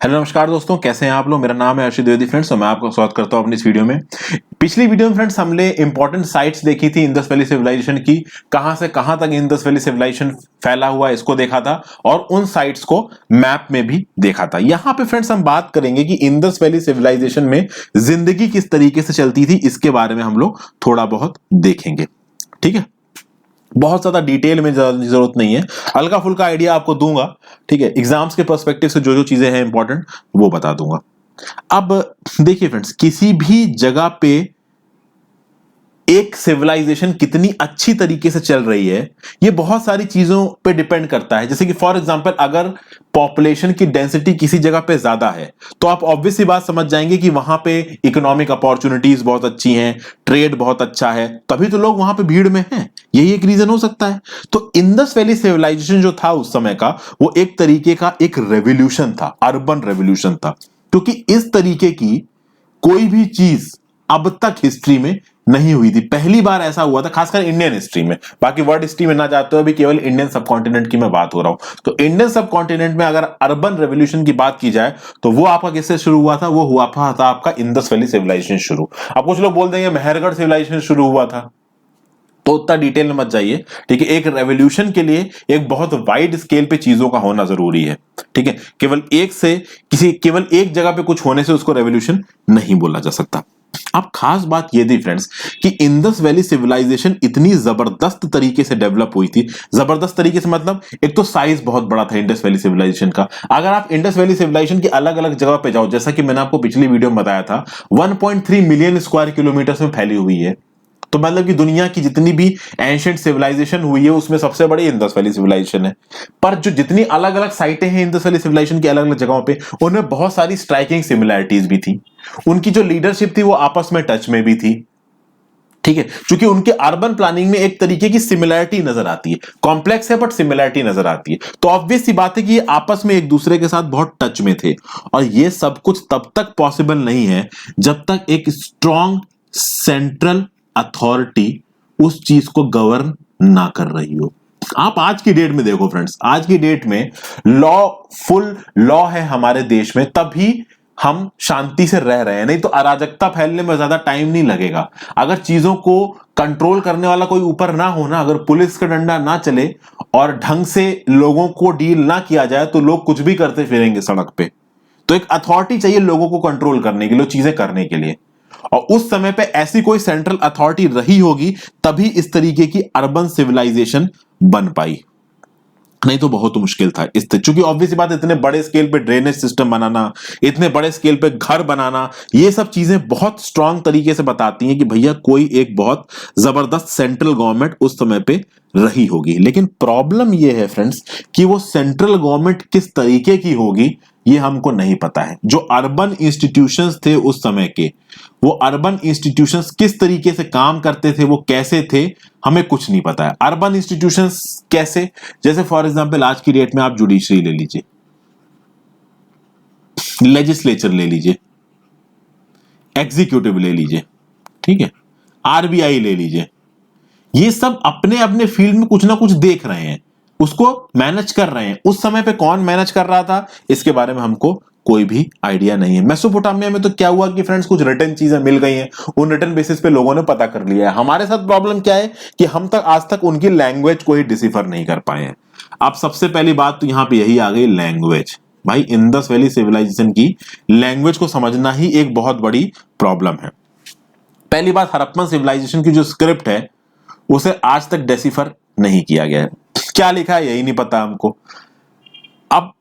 Hello नमस्कार दोस्तों, कैसे हैं आप लोग। मेरा नाम है अर्षित द्विवेदी फ्रेंड्स और मैं आपका स्वागत करता हूं अपनी इस वीडियो में। पिछली वीडियो में फ्रेंड्स हमने इंपॉर्टेंट साइट्स देखी थी इंडस वैली सिविलाइजेशन की, कहां से कहां तक इंडस वैली सिविलाइजेशन फैला हुआ इसको देखा था और उन साइट्स को मैप में भी देखा था। यहां पे फ्रेंड्स हम बात करेंगे कि इंडस वैली सिविलाइजेशन में जिंदगी किस तरीके से चलती थी, इसके बारे में हम लोग थोड़ा बहुत देखेंगे। ठीक है, बहुत ज्यादा डिटेल में जरूरत नहीं है, हल्का फुल्का आइडिया आपको दूंगा। ठीक है, एग्जाम्स के पर्सपेक्टिव से जो जो चीजें हैं इंपॉर्टेंट वो बता दूंगा। अब देखिए फ्रेंड्स, किसी भी जगह पे एक सिविलाइजेशन कितनी अच्छी तरीके से चल रही है ये बहुत सारी चीजों पे डिपेंड करता है। जैसे कि फॉर एग्जांपल अगर पॉपुलेशन की डेंसिटी किसी जगह पे ज्यादा है तो आप ऑब्वियस सी बात समझ जाएंगे कि वहां पे इकोनॉमिक अपॉर्चुनिटीज बहुत अच्छी हैं, ट्रेड बहुत अच्छा है, तभी तो लोग वहां पे भीड़ में हैं। यही एक रीजन हो सकता है। तो इंडस वैली सिविलाइजेशन जो था उस समय का, वो एक तरीके का एक रेवोल्यूशन था, अर्बन रेवोल्यूशन था, क्योंकि इस तरीके की कोई भी चीज अब तक हिस्ट्री में नहीं हुई थी। पहली बार ऐसा हुआ था, खासकर इंडियन हिस्ट्री में। बाकी वर्ल्ड हिस्ट्री में ना जाते हो, अभी केवल इंडियन सब कॉन्टिनेंट की मैं बात हो रहा हूं। तो इंडियन सब कॉन्टिनेंट में अगर अर्बन रेवोल्यूशन की बात की जाए तो वो आपका किससे शुरू हुआ था? वो हुआ था आपका इंडस वैली सिविलाइजेशन शुरू। अब कुछ लोग बोल देंगे मेहरगढ़ सिविलाइजेशन शुरू हुआ था, तो उतना डिटेल में मत जाइए। ठीक है, एक रेवोल्यूशन के लिए एक बहुत वाइड स्केल पे चीजों का होना जरूरी है। ठीक है, केवल एक जगह पे कुछ होने से उसको रेवोल्यूशन नहीं बोला जा सकता। अब खास बात यह थी फ्रेंड्स कि इंडस वैली सिविलाइजेशन इतनी जबरदस्त तरीके से डेवलप हुई थी। जबरदस्त तरीके से मतलब एक तो साइज बहुत बड़ा था इंडस वैली सिविलाइजेशन का। अगर आप इंडस वैली सिविलाइजेशन की अलग अलग जगह पे जाओ, जैसा कि मैंने आपको पिछली वीडियो में बताया था, 1.3 मिलियन स्क्वायर किलोमीटर में फैली हुई है। तो मतलब कि दुनिया की जितनी भी एंशिएंट सिविलाइजेशन हुई है उसमें सबसे बड़ी इंडस वैली सिविलाइजेशन है। पर जो जितनी अलग अलग साइटें हैं इंडस वैली सिविलाइजेशन की अलग अलग जगहों पे, उनमें बहुत सारी स्ट्राइकिंग सिमिलैरिटीज भी थी। उनकी जो लीडरशिप थी वो आपस में टच में भी थी। ठीक है, क्योंकि उनके अर्बन प्लानिंग में एक तरीके की सिमिलैरिटी नजर आती है, कॉम्प्लेक्स है बट सिमिलैरिटी नजर आती है। तो ऑब्वियस सी बात है कि ये आपस में एक दूसरे के साथ बहुत टच में थे। और ये सब कुछ तब तक पॉसिबल नहीं है जब तक एक स्ट्रॉन्ग सेंट्रल अथॉरिटी उस चीज को गवर्न ना कर रही हो। आप आज की डेट में देखो फ्रेंड्स, आज की डेट में फुल लॉ है हमारे देश में, तभी हम शांति से रह रहे हैं। नहीं तो अराजकता फैलने में ज्यादा टाइम नहीं लगेगा। अगर चीजों को कंट्रोल करने वाला कोई ऊपर ना हो ना, अगर पुलिस का डंडा ना चले और ढंग से लोगों को डील ना किया जाए तो लोग कुछ भी करते फिरेंगे सड़क पे। तो एक अथॉरिटी चाहिए लोगों को कंट्रोल करने के लिए, चीजें करने के लिए। और उस समय पे ऐसी कोई सेंट्रल अथॉरिटी रही होगी तभी इस तरीके की अर्बन सिविलाइजेशन बन पाई, नहीं तो बहुत मुश्किल था। चूंकि ऑब्वियस बात, इतने बड़े स्केल पे ड्रेनेज सिस्टम बनाना, इतने बड़े स्केल पे घर बनाना, ये सब चीजें बहुत स्ट्रांग तरीके से बताती हैं कि भैया कोई एक बहुत जबरदस्त सेंट्रल गवर्नमेंट उस समय पे रही होगी। लेकिन प्रॉब्लम ये है फ्रेंड्स कि वो सेंट्रल गवर्नमेंट किस तरीके की होगी ये हमको नहीं पता है। जो अर्बन इंस्टीट्यूशंस थे उस समय के, वो अर्बन इंस्टीट्यूशंस किस तरीके से काम करते थे, वो कैसे थे, हमें कुछ नहीं पता है। अर्बन इंस्टीट्यूशंस कैसे? जैसे फॉर एग्जांपल आज की डेट में आप जुडिशरी ले लीजिए, लेजिस्लेचर ले लीजिए, एग्जीक्यूटिव ले लीजिए, ठीक है, आरबीआई ले लीजिए। ये सब अपने अपने फील्ड में कुछ ना कुछ देख रहे हैं, उसको मैनेज कर रहे हैं। उस समय पे कौन मैनेज कर रहा था इसके बारे में हमको कोई भी आइडिया नहीं है। मेसोपोटामिया में तो क्या हुआ कि फ्रेंड्स कुछ रिटन चीजें मिल गई हैं, उन रिटन बेसिस पे लोगों ने पता कर लिया है। हमारे साथ प्रॉब्लम क्या है कि हम तक आज तक उनकी लैंग्वेज को ही डिसिफर नहीं कर पाए हैं। अब सबसे पहली बात तो यहां पे यही आ गई, लैंग्वेज। भाई इंडस वैली सिविलाइजेशन की लैंग्वेज को समझना ही एक बहुत बड़ी प्रॉब्लम है। पहली बात, हड़प्पन सिविलाइजेशन की जो स्क्रिप्ट है उसे आज तक डेसिफर नहीं किया गया है। क्या लिखा है यही नहीं पता हमको। अब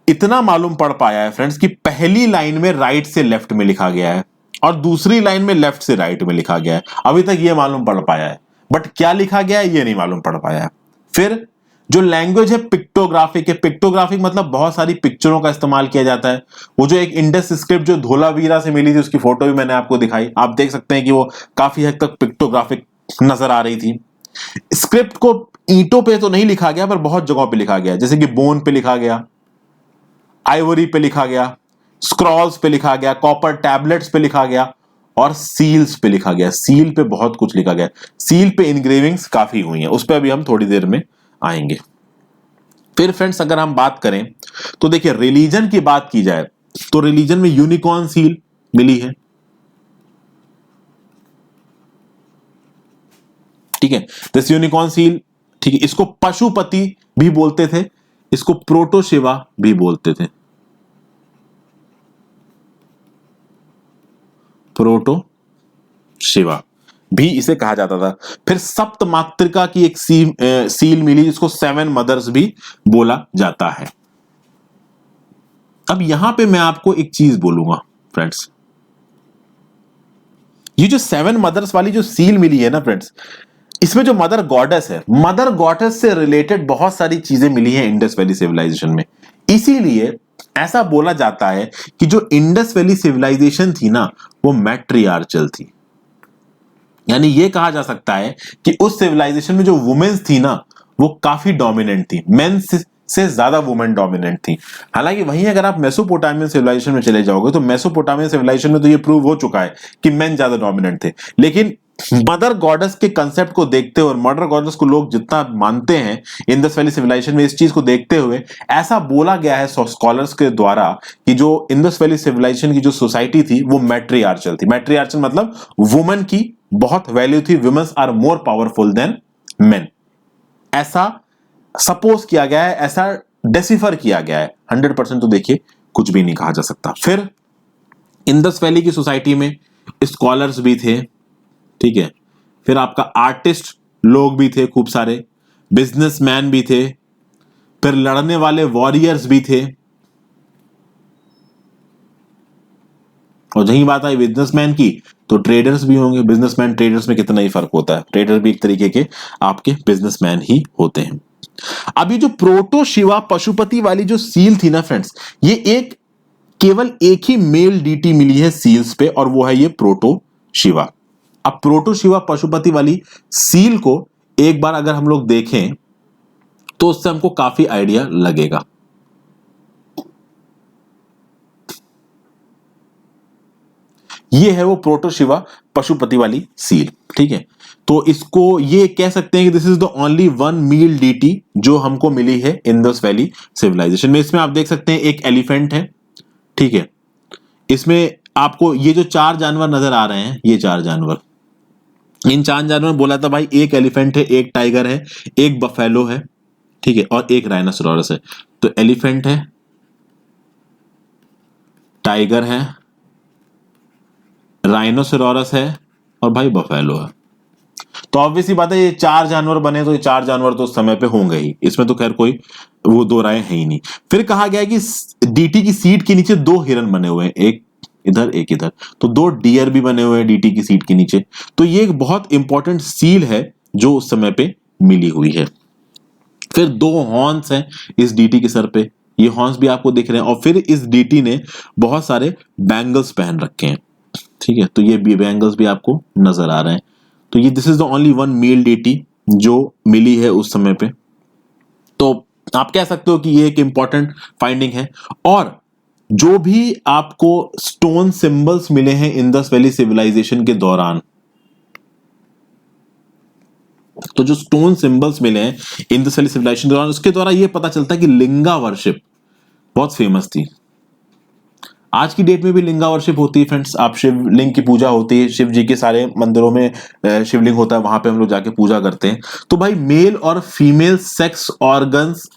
इतना मालूम पड़ पाया है फ्रेंड्स कि पहली लाइन में राइट से लेफ्ट में लिखा गया है और दूसरी लाइन में लेफ्ट से राइट में लिखा गया है। अभी तक यह मालूम पड़ पाया है, बट क्या लिखा गया है यह नहीं मालूम पड़ पाया है। फिर जो लैंग्वेज है पिक्टोग्राफिक है। पिक्टोग्राफिक मतलब बहुत सारी पिक्चरों का इस्तेमाल किया जाता है। वो जो एक इंडस स्क्रिप्ट जो धोलावीरा से मिली थी उसकी फोटो भी मैंने आपको दिखाई, आप देख सकते हैं कि वो काफी हद तक पिक्टोग्राफिक नजर आ रही थी। स्क्रिप्ट को ईंटों पे तो नहीं लिखा गया पर बहुत जगहों पे लिखा गया, जैसे कि बोन पे लिखा गया, आइवरी पे लिखा गया, स्क्रॉल्स पे लिखा गया, कॉपर टैबलेट्स पे लिखा गया और सील्स पे लिखा गया। सील पे बहुत कुछ लिखा गया, सील पे इंग्रेविंग्स काफी हुई हैं, उस पर अभी हम थोड़ी देर में आएंगे। फिर फ्रेंड्स अगर हम बात करें तो देखिए रिलीजन की बात की जाए तो रिलीजन में यूनिकॉर्न सील मिली है, ठीक है, दिस यूनिकॉर्न सील, ठीक है। इसको पशुपति भी बोलते थे, इसको प्रोटो शिवा भी बोलते थे, प्रोटो शिवा भी इसे कहा जाता था। फिर सप्त मातृका की एक सील मिली जिसको सेवन मदर्स भी बोला जाता है। अब यहां पे मैं आपको एक चीज बोलूंगा फ्रेंड्स, ये जो सेवन मदर्स वाली जो सील मिली है ना फ्रेंड्स, इसमें जो मदर गॉडेस है, मदर गॉडेस से रिलेटेड बहुत सारी चीजें मिली हैं इंडस वैली सिविलाइजेशन में। इसीलिए ऐसा बोला जाता है कि जो इंडस वैली सिविलाइजेशन थी ना वो मैट्रियार्चल थी, यानी ये कहा जा सकता है कि उस सिविलाइजेशन में जो वुमेन्स थी ना वो काफी डोमिनेंट थी, मेन से ज्यादा वुमेन डोमिनेंट थी। हालांकि वहीं अगर आप मेसोपोटामियन सिविलाइजेशन में चले जाओगे तो मेसोपोटामियन सिविलाइजेशन में तो ये प्रूव हो चुका है कि मेन ज्यादा डोमिनेंट थे, लेकिन मदर गॉडेस के कंसेप्ट को देखते हुए और मदर गॉडेस को लोग जितना मानते हैं इंडस वैली सिविलाइजेशन में, इस चीज को देखते हुए ऐसा बोला गया है स्कॉलर्स के द्वारा कि जो इंडस वैली सिविलाइजेशन की जो सोसाइटी थी वो मैट्रियार्चल थी। मैट्रियार्चल मतलब वुमेन की बहुत वैल्यू थी, womens are more powerful than men, ऐसा सपोज किया गया है, ऐसा डेसिफर किया गया है। 100% तो देखिए कुछ भी नहीं कहा जा सकता। फिर इंडस वैली की सोसाइटी में स्कॉलर्स भी थे, ठीक है, फिर आपका आर्टिस्ट लोग भी थे खूब सारे, बिजनेसमैन भी थे, फिर लड़ने वाले वॉरियर्स भी थे। और जही बात आई बिजनेसमैन की तो ट्रेडर्स भी होंगे। बिजनेसमैन ट्रेडर्स में कितना ही फर्क होता है, ट्रेडर भी एक तरीके के आपके बिजनेसमैन ही होते हैं। अब ये जो प्रोटो शिवा पशुपति वाली जो सील थी ना फ्रेंड्स, ये एक केवल एक ही मेल डीटी मिली है सील्स पे और वो है ये प्रोटो शिवा। अब प्रोटो शिवा पशुपति वाली सील को एक बार अगर हम लोग देखें तो उससे हमको काफी आइडिया लगेगा। ये है वो प्रोटो शिवा पशुपति वाली सील, ठीक है। तो इसको ये कह सकते हैं कि this is the only one male deity जो हमको मिली है इंडस वैली सिविलाइजेशन में। इसमें आप देख सकते हैं एक एलिफेंट है, ठीक है, इसमें आपको ये जो चार जानवर नजर आ रहे हैं, ये चार जानवर, इन चार जानवर में बोला था भाई एक एलिफेंट है, एक टाइगर है, एक बफेलो है, ठीक है, और एक राइनोसोरस है। तो एलिफेंट है, टाइगर है, राइनोसोरस है और भाई बफेलो है। तो ऑब्वियसली बात है ये चार जानवर बने तो ये चार जानवर तो उस समय पे होंगे ही, इसमें तो खैर कोई वो दो राय है ही नहीं। फिर कहा गया कि डीटी की सीट के नीचे दो हिरन बने हुए हैं, एक इधर एक इधर, तो दो डियर भी बने हुए हैं डीटी की सीट के नीचे। तो ये एक बहुत इंपॉर्टेंट सील है जो उस समय पे मिली हुई है। फिर दो हॉर्न्स हैं इस डीटी के सर पे, ये हॉर्न्स भी आपको दिख रहे हैं। और फिर इस डीटी ने बहुत सारे बैंगल्स पहन रखे हैं, ठीक है, तो ये भी बैंगल्स भी आपको नजर आ रहे हैं। तो ये this is the only one male deity जो मिली है उस समय पे। तो आप कह सकते हो कि ये एक इंपॉर्टेंट फाइंडिंग है। और जो भी आपको स्टोन सिंबल्स मिले हैं इंडस वैली सिविलाइजेशन के दौरान, तो जो स्टोन सिंबल्स मिले हैं इंडस वैली सिविलाइजेशन के दौरान, उसके द्वारा ये पता चलता है कि लिंगा वर्शिप बहुत फेमस थी। आज की डेट में भी लिंगा वर्शिप होती है फ्रेंड्स। आप शिवलिंग की पूजा होती है, शिव जी के सारे मंदिरों में शिवलिंग होता है, वहां पे हम लोग जाके पूजा करते हैं। तो भाई मेल और फीमेल सेक्स ऑर्गन्स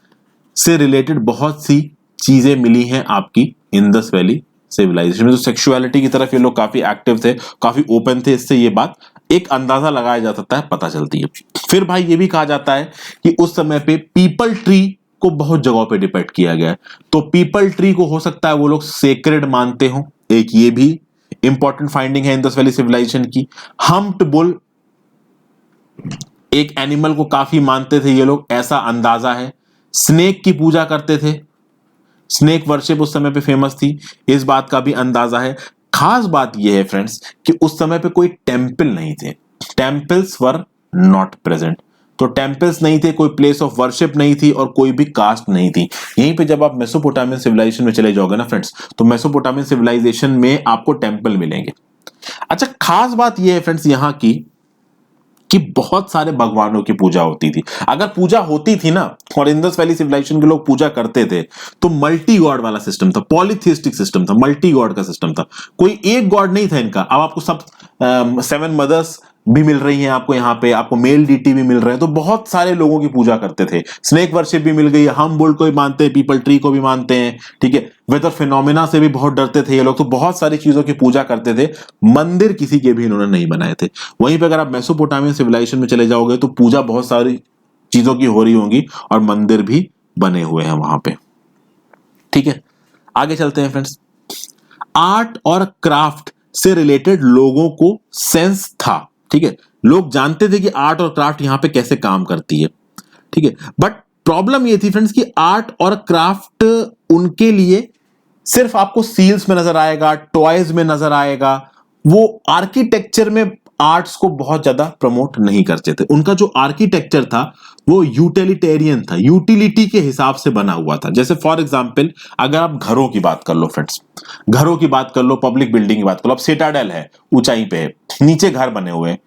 से रिलेटेड बहुत सी चीजें मिली हैं आपकी इंडस वैली सिविलाइजेशन में। तो सेक्सुअलिटी की तरफ ये लोग काफी एक्टिव थे, काफी ओपन थे, इससे ये बात एक अंदाजा लगाया जा सकता है, पता चलती है। फिर भाई ये भी कहा जाता है कि उस समय पे पीपल ट्री को बहुत जगहों पे डिपेक्ट किया गया है। तो पीपल ट्री को हो सकता है वो लोग सेक्रेड मानते हो, एक ये भी इंपॉर्टेंट फाइंडिंग है इंडस वैली सिविलाइजेशन की। हम्प्ड बुल एक एनिमल को काफी मानते थे ये लोग, ऐसा अंदाजा है। स्नेक की पूजा करते थे, स्नेक वर्शिप उस समय पे फेमस थी, इस बात का भी अंदाजा है। खास बात यह है फ्रेंड्स कि उस समय पे कोई टेंपल नहीं थे, टेंपल्स वर नॉट प्रेजेंट। तो टेंपल्स नहीं थे, कोई प्लेस ऑफ वर्शिप नहीं थी और कोई भी कास्ट नहीं थी। यहीं पे जब आप मेसोपोटामियन सिविलाइजेशन में चले जाओगे ना फ्रेंड्स, तो मेसोपोटामियन सिविलाइजेशन में आपको टेंपल मिलेंगे। अच्छा, खास बात यह है फ्रेंड्स यहाँ की कि बहुत सारे भगवानों की पूजा होती थी। अगर पूजा होती थी ना, और इंडस वैली सिविलाइजेशन के लोग पूजा करते थे, तो मल्टी गॉड वाला सिस्टम था, पॉलीथिस्टिक सिस्टम था, मल्टी गॉड का सिस्टम था। कोई एक गॉड नहीं था इनका। अब आपको सब 7 मदर्स भी मिल रही हैं, आपको यहाँ पे आपको मेल डीटी भी मिल रहे हैं, तो बहुत सारे लोगों की पूजा करते थे। स्नेक वर्शिप भी मिल गई है, हम बुल को भी मानते हैं, पीपल ट्री को भी मानते हैं, ठीक है। वेदर फिनोमिना से भी बहुत डरते थे ये लोग, तो बहुत सारी चीजों की पूजा करते थे। मंदिर किसी के भी इन्होंने नहीं बनाए थे। वहीं पे अगर आप मेसोपोटामियन सिविलाइजेशन में चले जाओगे तो पूजा बहुत सारी चीजों की हो रही होंगी और मंदिर भी बने हुए हैं वहां पे, ठीक है। आगे चलते हैं फ्रेंड्स। आर्ट और क्राफ्ट से रिलेटेड लोगों को सेंस था, ठीक है। लोग जानते थे कि आर्ट और क्राफ्ट यहां पे कैसे काम करती है, ठीक है। बट प्रॉब्लम ये थी फ्रेंड्स कि आर्ट और क्राफ्ट उनके लिए सिर्फ आपको सील्स में नजर आएगा, टॉयज में नजर आएगा। वो आर्किटेक्चर में आर्ट्स को बहुत ज्यादा प्रमोट नहीं करते थे। उनका जो आर्किटेक्चर था वो यूटिलिटेरियन था, यूटिलिटी के हिसाब से बना हुआ था। जैसे फॉर एग्जांपल अगर आप घरों की बात कर लो फ्रेंड्स, घरों की बात कर लो, पब्लिक बिल्डिंग की बात कर लो। अब सिटाडेल है, ऊंचाई पे है, नीचे घर बने हुए हैं,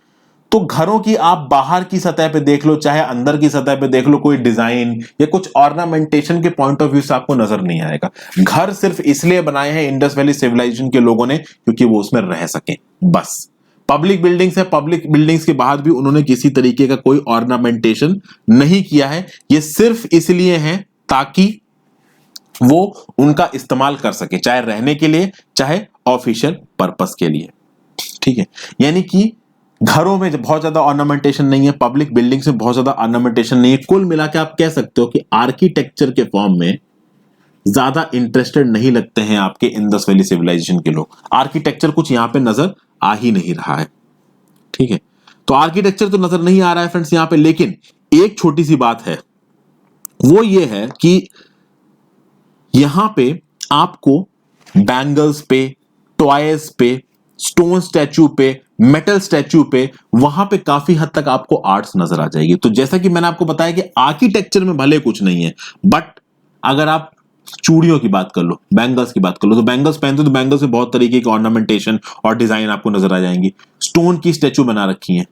तो घरों की आप बाहर की सतह पे देख लो चाहे अंदर की सतह पे देख लो, कोई डिजाइन या कुछ ऑर्नामेंटेशन के पॉइंट ऑफ व्यू से आपको नजर नहीं आएगा। घर सिर्फ इसलिए बनाए हैं इंडस वैली सिविलाइजेशन के लोगों ने क्योंकि वो उसमें रह सके, बस। पब्लिक बिल्डिंग्स है, पब्लिक बिल्डिंग्स के बाद भी उन्होंने किसी तरीके का कोई ऑर्नामेंटेशन नहीं किया है। ये सिर्फ इसलिए है ताकि वो उनका इस्तेमाल कर सके, चाहे रहने के लिए चाहे ऑफिशियल पर्पस के लिए, ठीक है। यानी कि घरों में बहुत ज्यादा ऑर्नामेंटेशन नहीं है, पब्लिक बिल्डिंग्स में बहुत ज्यादा ऑर्नामेंटेशन नहीं है। कुल मिला के आप कह सकते हो कि आर्किटेक्चर के फॉर्म में ज्यादा इंटरेस्टेड नहीं लगते हैं आपके इंडस वैली सिविलाइजेशन के लोग। आर्किटेक्चर कुछ यहां पे नजर आ ही नहीं रहा है, ठीक है। तो आर्किटेक्चर तो नजर नहीं आ रहा है फ्रेंड्स यहां पे, लेकिन एक छोटी सी बात है, वो ये है कि यहां पे आपको बैंगल्स पे, टॉयज पे, स्टोन स्टैचू पे, मेटल स्टैचू पे, वहां पे काफी हद तक आपको आर्ट्स नजर आ जाएगी। तो जैसा कि मैंने आपको बताया कि आर्किटेक्चर में भले कुछ नहीं है, बट अगर आप चूड़ियों की बात कर लो, बैंगल्स की बात कर लो, तो बैंगल्स पहनते तो बैंगल्स में बहुत तरीके के ऑर्नामेंटेशन और डिजाइन आपको नजर आ जाएंगी। स्टोन की स्टैचू बना रखी है,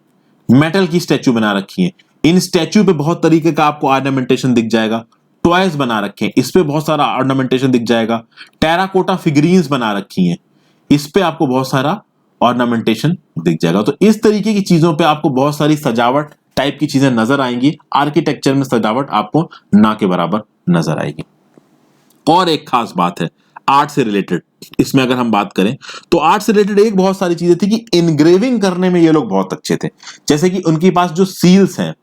मेटल की स्टैचू बना रखी है, इन स्टैचू पे बहुत तरीके का आपको ऑर्नामेंटेशन दिख जाएगा। टॉयज बना रखे हैं, इस पे बहुत सारा ऑर्नामेंटेशन दिख जाएगा। टेराकोटा फिगरीन्स बना रखी हैं, इस पे आपको बहुत सारा ऑर्नामेंटेशन दिख जाएगा। तो इस तरीके की चीजों पे आपको बहुत सारी सजावट टाइप की चीजें नजर आएंगी। आर्किटेक्चर में सजावट आपको ना के बराबर नजर आएगी। और एक खास बात है आर्ट से रिलेटेड, इसमें अगर हम बात करें तो आर्ट से रिलेटेड एक बहुत सारी चीजें थी कि इनग्रेविंग करने में ये लोग बहुत अच्छे थे। जैसे कि उनके पास जो सील्स हैं,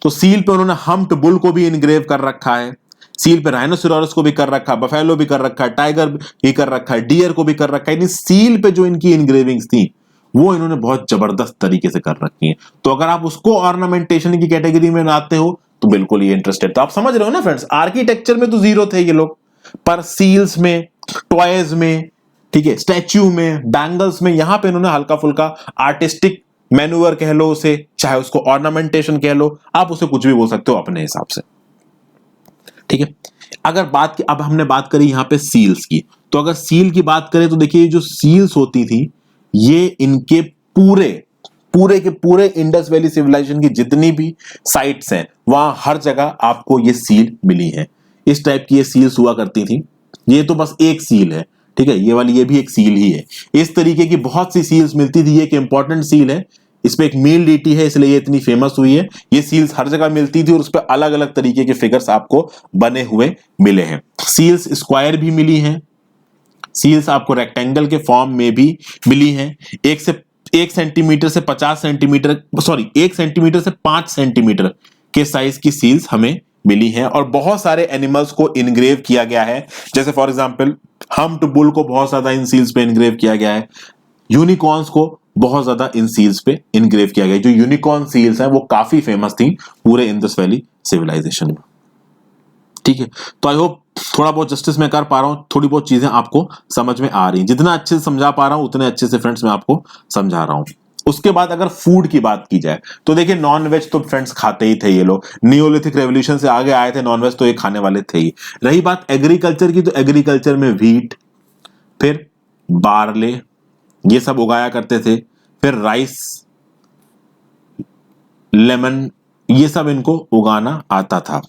तो सील पे उन्होंने हम्प्ड बुल को भी इनग्रेव कर रखा है, सील पे राइनोसेरोरस को भी कर रखा है, बफेलो भी कर रखा है, टाइगर भी कर रखा है, डियर को भी कर रखा है। यानी सील पे जो इनकी इनग्रेविंग्स थी वो इन्होंने बहुत जबरदस्त तरीके से कर रखी है। तो अगर आप उसको ऑर्नामेंटेशन की कैटेगरी में लाते हो तो बिल्कुल ये इंटरेस्टेड। तो आप समझ रहे हो ना फ्रेंड्स, आर्किटेक्चर में तो जीरो थे ये लोग, पर सील्स में, टॉयज में, ठीक है, स्टैच्यू में, बैंगल्स में, यहां पे इन्होंने हल्का फुल्का आर्टिस्टिक मैन्यूअर कह लो उसे, चाहे उसको ऑर्नामेंटेशन कह लो, आप उसे कुछ भी बोल सकते हो अपने हिसाब से, ठीक है। अगर बात की, अब हमने बात करी यहां पे सील्स की, तो अगर सील की बात करें तो देखिए जो सील्स होती थी ये इनके पूरे पूरे के पूरे इंडस वैली सिविलाइजेशन की जितनी भी साइट्स हैं वहां हर जगह आपको ये सील मिली है। इस टाइप की ये सील्स हुआ करती थी। ये तो बस एक सील है, ठीक है, ये वाली ये भी एक सील ही है। इस तरीके की बहुत सी सील्स मिलती थी। ये एक इंपॉर्टेंट सील है, इस पे एक मेल डीटी है इसलिए ये इतनी फेमस हुई है। ये सील्स हर जगह मिलती थी और उस पर अलग अलग तरीके के फिगर्स आपको बने हुए मिले हैं। सील्स स्क्वायर भी मिली हैं, सील्स आपको रेक्टेंगल के फॉर्म में भी मिली हैं। 1 सेंटीमीटर से 50 सेंटीमीटर, सॉरी 1 सेंटीमीटर से 5 सेंटीमीटर के साइज की सील्स हमें मिली हैं। और बहुत सारे एनिमल्स को इनग्रेव किया गया है, जैसे फॉर एग्जांपल हम्प्ड बुल को बहुत ज्यादा इन सील्स पे इनग्रेव किया गया है। यूनिकॉर्न्स को बहुत ज्यादा इन सील्स पे इनग्रेव किया गया। जो यूनिकॉर्न सील्स हैं वो काफी फेमस थी पूरे इंडस वैली सिविलाइजेशन में, ठीक है। तो आई होप थोड़ा बहुत जस्टिस मैं कर पा रहा हूं, थोड़ी बहुत चीजें आपको समझ में आ रही हैं। जितना अच्छे से समझा पा रहा हूं उतने अच्छे से फ्रेंड्स मैं आपको समझा रहा हूं। उसके बाद अगर फूड की बात की जाए तो देखिए नॉन वेज तो फ्रेंड्स खाते ही थे ये लोग। नियोलिथिक रेवोल्यूशन से आगे आए थे, नॉन वेज तो ये खाने वाले थे ही। रही बात एग्रीकल्चर की, तो एग्रीकल्चर में व्हीट, फिर बार्ले, ये सब उगाया करते थे। फिर राइस, लेमन, ये सब इनको उगाना आता था।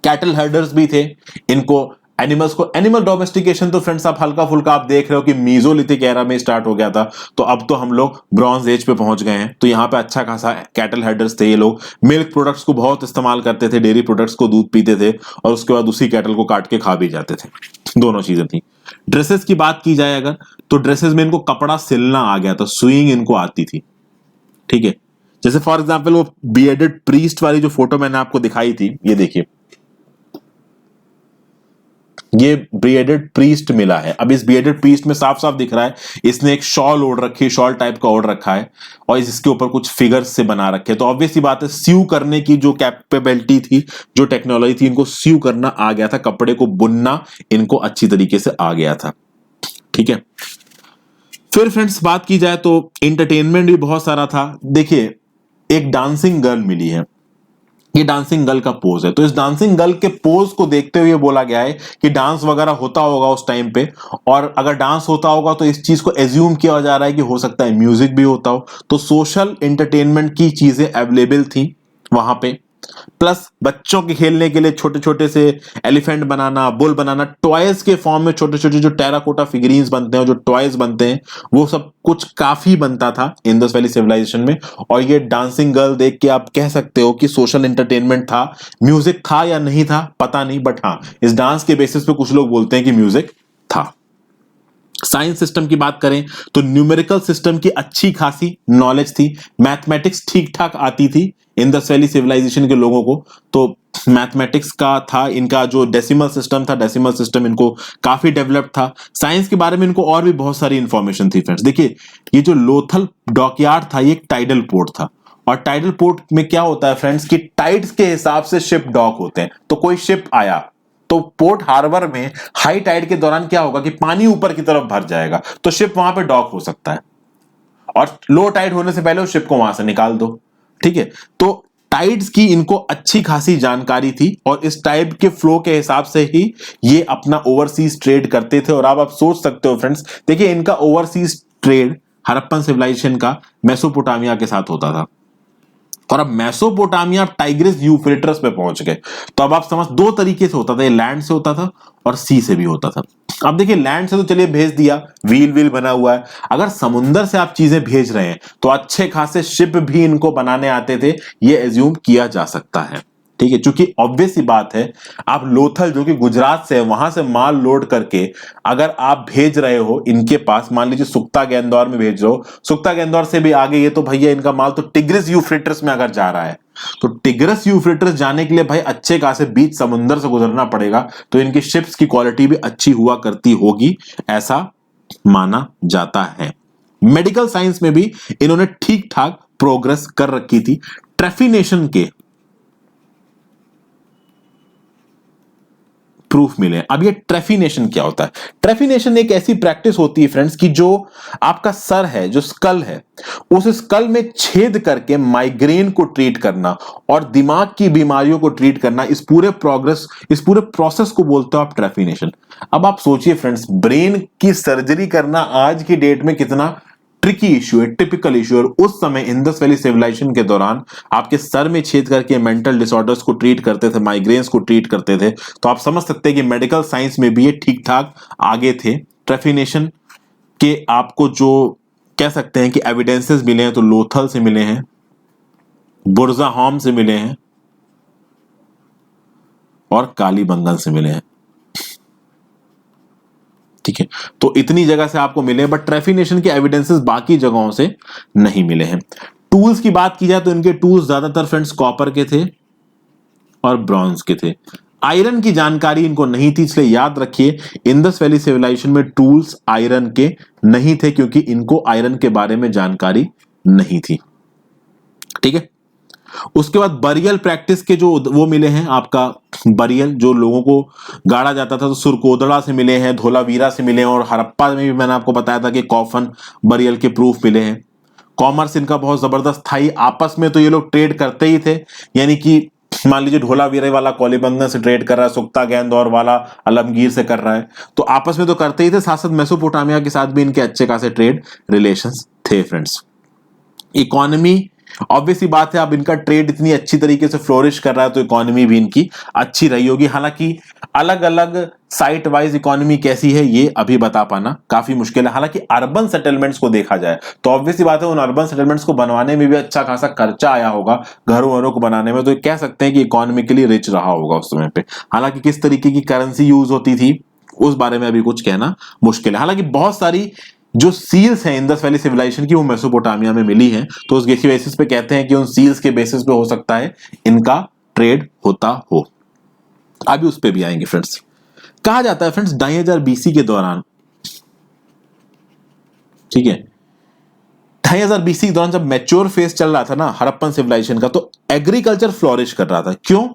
कैटल हर्डर्स भी थे, इनको एनिमल्स को, एनिमल डोमेस्टिकेशन तो फ्रेंड्स आप हल्का फुल्का आप देख रहे हो कि मीजोलिथिक एरा में स्टार्ट हो गया था, तो अब तो हम लोग ब्रॉन्ज एज पे पहुंच गए हैं। तो यहाँ पे अच्छा खासा कैटल हर्डर्स थे, ये लोग मिल्क प्रोडक्ट्स को बहुत इस्तेमाल करते थे, डेयरी प्रोडक्ट्स को, दूध पीते थे और उसके बाद उसी कैटल को काट के खा भी जाते थे। दोनों चीजें थी। ड्रेसेस की बात की जाए अगर, तो ड्रेसेस में इनको कपड़ा सिलना आ गया था, सुइंग इनको आती थी। ठीक है, जैसे फॉर एग्जाम्पल वो बियर्डेड प्रीस्ट वाली जो फोटो मैंने आपको दिखाई थी, ये देखिए, ये बियर्डेड प्रीस्ट मिला है। अब इस बियर्डेड प्रीस्ट में साफ साफ दिख रहा है इसने एक शॉल ओढ़ रखी है, शॉल टाइप का ओढ़ रखा है और इसके ऊपर कुछ फिगर्स से बना रखे हैं। तो ऑब्वियस सी बात है, स्यू करने की जो कैपेबिलिटी थी, जो टेक्नोलॉजी थी, इनको स्यू करना आ गया था, कपड़े को बुनना इनको अच्छी तरीके से आ गया था। ठीक है, फिर फ्रेंड्स बात की जाए तो एंटरटेनमेंट भी बहुत सारा था। देखिए, एक डांसिंग गर्ल मिली है, ये डांसिंग गर्ल का पोज है। तो इस डांसिंग गर्ल के पोज को देखते हुए बोला गया है कि डांस वगैरह होता होगा उस टाइम पे, और अगर डांस होता होगा तो इस चीज को एज्यूम किया जा रहा है कि हो सकता है म्यूजिक भी होता हो। तो सोशल एंटरटेनमेंट की चीजें अवेलेबल थी वहां पे, प्लस बच्चों के खेलने के लिए छोटे छोटे से एलिफेंट बनाना, बुल बनाना, टॉयज के फॉर्म में छोटे छोटे जो टेराकोटा फिगरीन्स बनते हैं, जो टॉयज बनते हैं, वो सब कुछ काफी बनता था इंडस वैली सिविलाइजेशन में। और ये डांसिंग गर्ल देख के आप कह सकते हो कि सोशल एंटरटेनमेंट था। म्यूजिक था या नहीं था पता नहीं, बट हाँ, इस डांस के बेसिस पे कुछ लोग बोलते हैं कि म्यूजिक था। साइंस सिस्टम की बात करें तो न्यूमेरिकल सिस्टम की अच्छी खासी नॉलेज थी, मैथमेटिक्स ठीक ठाक आती थी इंडस वैली सिविलाइजेशन के लोगों को। तो मैथमेटिक्स का था, इनका जो डेसिमल सिस्टम था, डेसिमल सिस्टम इनको काफी डेवलप था। साइंस के बारे में इनको और भी बहुत सारी इंफॉर्मेशन थी फ्रेंड्स। देखिए, ये जो लोथल डॉकयार्ड था, ये एक टाइडल पोर्ट था, और टाइडल पोर्ट में क्या होता है फ्रेंड्स कि टाइड्स के हिसाब से शिप डॉक होते हैं। तो कोई शिप आया तो पोर्ट हार्बर में हाई टाइड के दौरान क्या होगा कि पानी ऊपर की तरफ भर जाएगा, तो शिप वहां पे डॉक हो सकता है, और लो टाइड होने से पहले उस शिप को वहां से निकाल दो। ठीक है, तो टाइड्स की इनको अच्छी खासी जानकारी थी, और इस टाइप के फ्लो के हिसाब से ही ये अपना ओवरसीज ट्रेड करते थे। और आप सोच सकते हो फ्रेंड्स, देखिए इनका ओवरसीज ट्रेड हड़प्पन सिविलाइजेशन का मेसोपोटामिया के साथ होता था, और अब मेसोपोटामिया टाइग्रिस यूफ्रेटस पे पहुंच गए। तो अब आप समझ, दो तरीके से होता था, ये लैंड से होता था और सी से भी होता था। अब देखिए, लैंड से तो चलिए भेज दिया, व्हील व्हील बना हुआ है। अगर समुंदर से आप चीजें भेज रहे हैं तो अच्छे खासे शिप भी इनको बनाने आते थे, ये एज्यूम किया जा सकता है। ठीक है, क्योंकि ऑब्वियस सी बात है, आप लोथल जो कि गुजरात से है, वहां से माल लोड करके अगर आप भेज रहे हो इनके पास, मान लीजिए सुक्ता गेंदौर में भेज रहे हो, सुक्ता गेंदौर से भी आगे, ये तो भैया इनका माल तो टिग्रिस यूफ्रेटस में अगर जा रहा है, तो टिग्रिस यूफ्रेटस जाने के लिए भाई अच्छे खासे बीच समुंदर से गुजरना पड़ेगा। तो इनकी शिप्स की क्वालिटी भी अच्छी हुआ करती होगी, ऐसा माना जाता है। मेडिकल साइंस में भी इन्होंने ठीक ठाक प्रोग्रेस कर रखी थी। ट्रेफिनेशन के प्रूफ मिले। अब ये ट्रेफिनेशन क्या होता है? ट्रेफिनेशन एक ऐसी प्रैक्टिस होती है फ्रेंड्स कि जो आपका सर है, जो स्कल है, उस स्कल में छेद करके माइग्रेन को ट्रीट करना और दिमाग की बीमारियों को ट्रीट करना, इस पूरे प्रोसेस को बोलते हो आप ट्रेफिनेशन। अब आप सोचिए फ्रेंड्स, ब्रेन की सर्जरी करना आज की डेट में कितना ट्रिकी इश्यू है, टिपिकल इश्यू है। और उस समय इंडस वैली सिविलाइजेशन के दौरान आपके सर में छेद करके मेंटल डिसऑर्डर्स को ट्रीट करते थे, माइग्रेन्स को ट्रीट करते थे। तो आप समझ सकते हैं कि मेडिकल साइंस में भी ये ठीक ठाक आगे थे। ट्रेफिनेशन के आपको जो कह सकते हैं कि एविडेंसेस मिले हैं, तो लोथल से मिले हैं, बुर्जाहॉम से मिले हैं और कालीबंगन से मिले हैं। ठीक है, तो इतनी जगह से आपको मिले, बट ट्रेफिनेशन के एविडेंसेस बाकी जगहों से नहीं मिले हैं। टूल्स की बात की जाए तो इनके टूल्स ज्यादातर फ्रेंड्स कॉपर के थे और ब्रॉन्ज के थे। आयरन की जानकारी इनको नहीं थी, इसलिए याद रखिए इंडस वैली सिविलाइजेशन में टूल्स आयरन के नहीं थे, क्योंकि इनको आयरन के बारे में जानकारी नहीं थी। ठीक है, उसके बाद बरियल प्रैक्टिस के जो वो मिले हैं, आपका बरियल जो लोगों को गाड़ा जाता था, तो सुरकोदड़ा से मिले हैं, धोलावीरा से मिले हैं, और हड़प्पा में भी मैंने आपको बताया था कि कॉफन बरियल के प्रूफ मिले हैं। कॉमर्स इनका बहुत जबरदस्त था ही, आपस में तो ये लोग ट्रेड करते ही थे, यानी कि मान लीजिए धोलावीरा वाला कालीबंगन से ट्रेड कर रहा है, सुक्ता गेंदौर वाला आलमगीर से कर रहा है, तो आपस में तो करते ही थे, साथ साथ मेसोपोटामिया के साथ भी इनके अच्छे खासे ट्रेड रिलेशंस थे फ्रेंड्स। इकोनॉमी ऑब्वियसली बात है, अब इनका ट्रेड इतनी अच्छी तरीके से फ्लोरिश कर रहा है तो इकोनॉमी भी इनकी अच्छी रही होगी। हालांकि अलग अलग साइट वाइज इकोनॉमी कैसी है ये अभी बता पाना काफी मुश्किल है। हालांकि अर्बन सेटलमेंट्स को देखा जाए तो ऑब्वियसली बात है, उन अर्बन सेटलमेंट्स को बनवाने में भी अच्छा खासा खर्चा आया होगा घरों वरों को बनाने में, तो कह सकते हैं कि इकोनॉमिकली रिच रहा होगा उस समय पे। हालांकि किस तरीके की करेंसी यूज होती थी उस बारे में अभी कुछ कहना मुश्किल है। हालांकि बहुत सारी जो सील्स हैं इंडस वैली सिविलाइजेशन की वो मेसोपोटामिया में मिली हैं, तो उस बेसिस पे कहते हैं कि उन सील्स के बेसिस पे हो सकता है इनका ट्रेड होता हो। अभी उस पे भी आएंगे फ्रेंड्स। कहा जाता है फ्रेंड्स 2500 बीसी के दौरान, ठीक है, 2500 बीसी के दौरान जब मैच्योर फेज चल रहा था ना हड़प्पन सिविलाइजेशन का, तो एग्रीकल्चर फ्लोरिश कर रहा था। क्यों?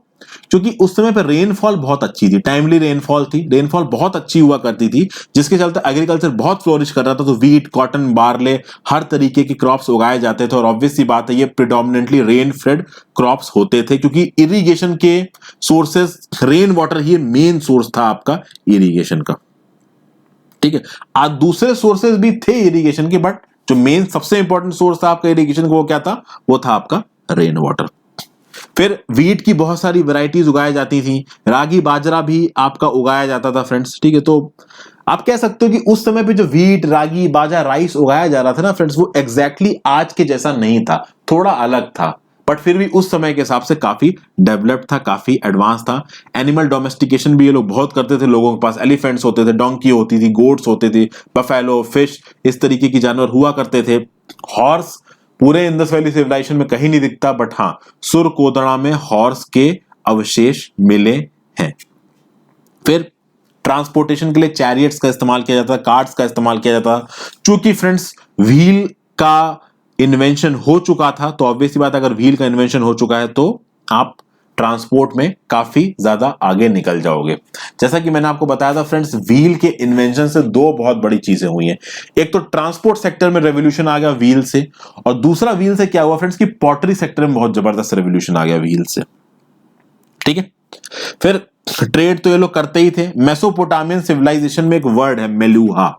क्योंकि उस समय पर रेनफॉल बहुत अच्छी थी, टाइमली रेनफॉल थी, रेनफॉल बहुत अच्छी हुआ करती थी, जिसके चलते एग्रीकल्चर बहुत फ्लोरिश कर रहा था। तो वीट, कॉटन, बार्ले, हर तरीके के क्रॉप्स उगाए जाते थे। और ऑब्वियस सी बात है ये प्रिडोमिनेंटली रेन फेड क्रॉप्स होते थे, क्योंकि इरिगेशन के सोर्सेस, रेन वाटर ही मेन सोर्स था आपका इरिगेशन का, ठीक है। आज दूसरे सोर्सेस भी थे इरिगेशन के, बट जो मेन सबसे इंपॉर्टेंट सोर्स था आपका इरिगेशन का वो क्या था? वो था आपका रेन वाटर। फिर वीट की बहुत सारी वैरायटीज उगाई जाती थी, रागी बाजरा भी आपका उगाया जाता था फ्रेंड्स, ठीक है। तो आप कह सकते हो कि उस समय पे जो वीट, रागी, बाजरा, राइस उगाया जा रहा था ना फ्रेंड्स, वो एग्जैक्टली आज के जैसा नहीं था, थोड़ा अलग था, बट फिर भी उस समय के हिसाब से काफी डेवलप्ड था, काफी एडवांस था। एनिमल डोमेस्टिकेशन भी ये लोग बहुत करते थे। लोगों के पास एलिफेंट्स होते थे, डोंकी होती थी, गोट्स होते थे, बफेलो, फिश, इस तरीके की जानवर हुआ करते थे। हॉर्स पूरे इंडस वैली सिविलाइजेशन में कहीं नहीं दिखता, बट हाँ सुरकोदड़ा में हॉर्स के अवशेष मिले हैं। फिर ट्रांसपोर्टेशन के लिए चैरियट्स का इस्तेमाल किया जाता, कार्ट्स का इस्तेमाल किया जाता। चूंकि फ्रेंड्स व्हील का इन्वेंशन हो चुका था, तो ऑब्वियसली बात अगर व्हील का इन्वेंशन हो चुका है तो आप ट्रांसपोर्ट में काफी ज्यादा आगे निकल जाओगे। जैसा कि मैंने आपको बताया था फ्रेंड्स, व्हील के इन्वेंशन से दो बहुत बड़ी चीजें हुई हैं। एक तो ट्रांसपोर्ट सेक्टर में रेवोल्यूशन आ गया व्हील से, और दूसरा व्हील से क्या हुआ फ्रेंड्स कि पॉटरी सेक्टर में बहुत जबरदस्त रेवोल्यूशन आ गया व्हील से, ठीक है। फिर ट्रेड तो ये लोग करते ही थे। मेसोपोटामियन सिविलाइजेशन में एक वर्ड है मेलुहा,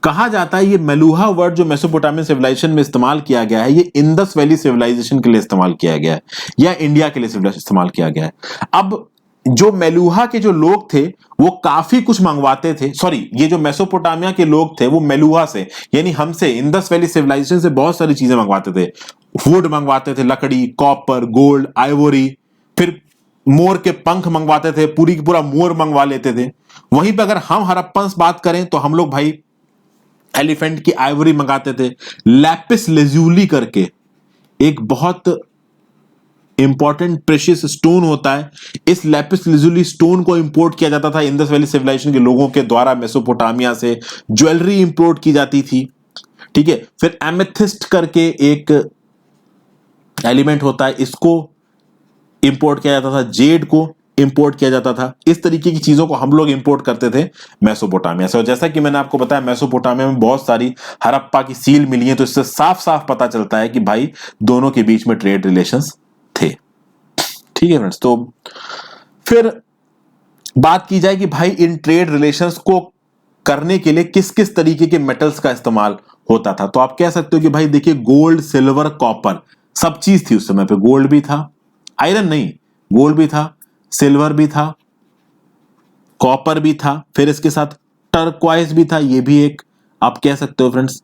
कहा जाता है ये मेलुहा वर्ड जो मेसोपोटामियन सिविलाइजेशन में इस्तेमाल किया गया है, ये इंडस वैली सिविलाइजेशन के लिए इस्तेमाल किया गया है या इंडिया के लिए इस्तेमाल किया गया है। अब जो मेलुहा के जो लोग थे वो काफी कुछ मंगवाते थे, सॉरी ये जो मेसोपोटामिया के लोग थे वो मेलुहा से यानी हमसे इंडस वैली सिविलाइजेशन से बहुत सारी चीजें मंगवाते थे। वुड मंगवाते थे, लकड़ी, कॉपर, गोल्ड, आइवोरी, फिर मोर के पंख मंगवाते थे, पूरी पूरा मोर मंगवा लेते थे। वहीं पे अगर हम हड़प्पन बात करें तो हम लोग भाई एलिफेंट की आइवरी मंगाते थे। लैपिस लेजुली करके एक बहुत इंपॉर्टेंट प्रेशियस स्टोन होता है, इस लैपिस लेजुली स्टोन को इंपोर्ट किया जाता था इंडस वैली सिविलाइजेशन के लोगों के द्वारा मेसोपोटामिया से। ज्वेलरी इंपोर्ट की जाती थी, ठीक है। फिर एमेथिस्ट करके एक एलिमेंट होता है, इसको इंपोर्ट किया जाता था, जेड को इंपोर्ट किया जाता था। इस तरीके की चीजों को हम लोग इंपोर्ट करते थे मेसोपोटामिया से। और जैसा कि मैंने आपको बताया मेसोपोटामिया में बहुत सारी हड़प्पा की सील मिली है, तो इससे साफ साफ पता चलता है कि भाई दोनों के बीच में ट्रेड रिलेशंस थे, ठीक है फ्रेंड्स। तो फिर बात की जाए कि भाई इन ट्रेड रिलेशंस को करने के लिए किस किस तरीके के मेटल्स का इस्तेमाल होता था, तो आप कह सकते हो कि भाई देखिए गोल्ड, सिल्वर, कॉपर सब चीज थी उस समय पे। गोल्ड भी था, आयरन नहीं, गोल्ड भी था, सिल्वर भी था, कॉपर भी था, फिर इसके साथ टर्क्वाइज भी था, ये भी एक आप कह सकते हो फ्रेंड्स,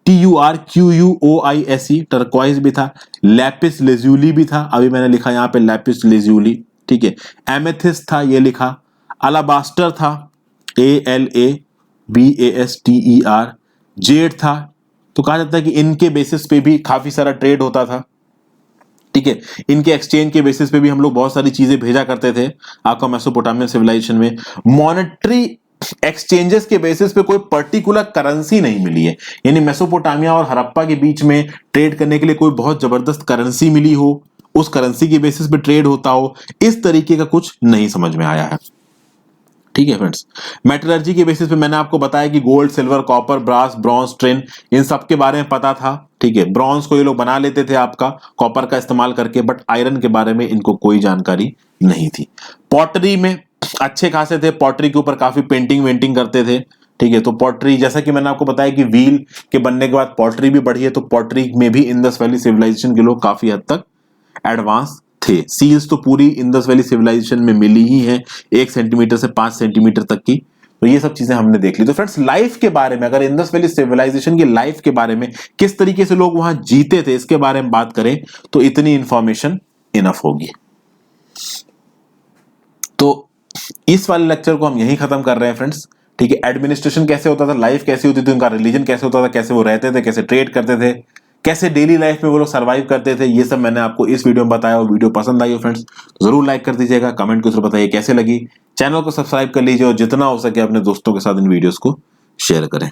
TURQUOISE, टर्क्वाइज भी था। लैपिस लेजुली भी था, अभी मैंने लिखा यहां पे लैपिस लेजुली, ठीक है। एमेथिस्ट था, ये लिखा। अलाबास्टर था, ALABASTER। जेड था। तो कहा जाता है कि इनके बेसिस पे भी काफी सारा ट्रेड होता था, ठीक है। इनके एक्सचेंज के बेसिस पे भी हम लोग बहुत सारी चीजें भेजा करते थे आपका मेसोपोटामियन सिविलाइजेशन में। मॉनेटरी एक्सचेंजेस के बेसिस पे कोई पर्टिकुलर करेंसी नहीं मिली है, यानी मेसोपोटामिया और हड़प्पा के बीच में ट्रेड करने के लिए कोई बहुत जबरदस्त करेंसी मिली हो, उस करेंसी के बेसिस पे ट्रेड होता हो, इस तरीके का कुछ नहीं समझ में आया है, ठीक है फ्रेंड्स। मेटलर्जी के बेसिस पे मैंने आपको बताया कि gold, silver, copper, brass, bronze, tin, इन सब के बारे में पता था, ठीक है। ब्रॉन्ज को ये लोग बना लेते थे आपका कॉपर का इस्तेमाल करके, बट आयरन के बारे में इनको कोई जानकारी नहीं थी। पॉटरी में अच्छे खासे थे, पॉटरी के ऊपर काफी पेंटिंग वेंटिंग करते थे, ठीक है। तो पॉटरी, जैसा कि मैंने आपको बताया कि व्हील के बनने के बाद पॉटरी भी बढ़ी है, तो पॉटरी में भी इंडस वैली सिविलाइजेशन के लोग काफी हद तक एडवांस थे। सील्स तो पूरी इंडस वैली सिविलाइजेशन में मिली ही है, 1 सेंटीमीटर से 5 सेंटीमीटर तक की। तो ये सब चीजें हमने देख ली। तो फ्रेंड्स, लाइफ के बारे में, अगर इंडस वैली सिविलाइजेशन की लाइफ के बारे में, किस तरीके से लोग वहां जीते थे, इसके बारे में बात करें तो इतनी इंफॉर्मेशन इनफ होगी। तो इस वाले लेक्चर को हम यहीं खत्म कर रहे हैं फ्रेंड्स। ठीक है। एडमिनिस्ट्रेशन कैसे होता था, लाइफ कैसी होती थी, उनका रिलीजन कैसे होता था, कैसे वो रहते थे, कैसे ट्रेड करते थे, कैसे डेली लाइफ में वो लोग सर्वाइव करते थे, ये सब मैंने आपको इस वीडियो में बताया। और वीडियो पसंद आई हो फ्रेंड्स तो जरूर लाइक कर दीजिएगा, कमेंट के थ्रू बताइए कैसे लगी। चैनल को सब्सक्राइब कर लीजिए और जितना हो सके अपने दोस्तों के साथ इन वीडियोस को शेयर करें।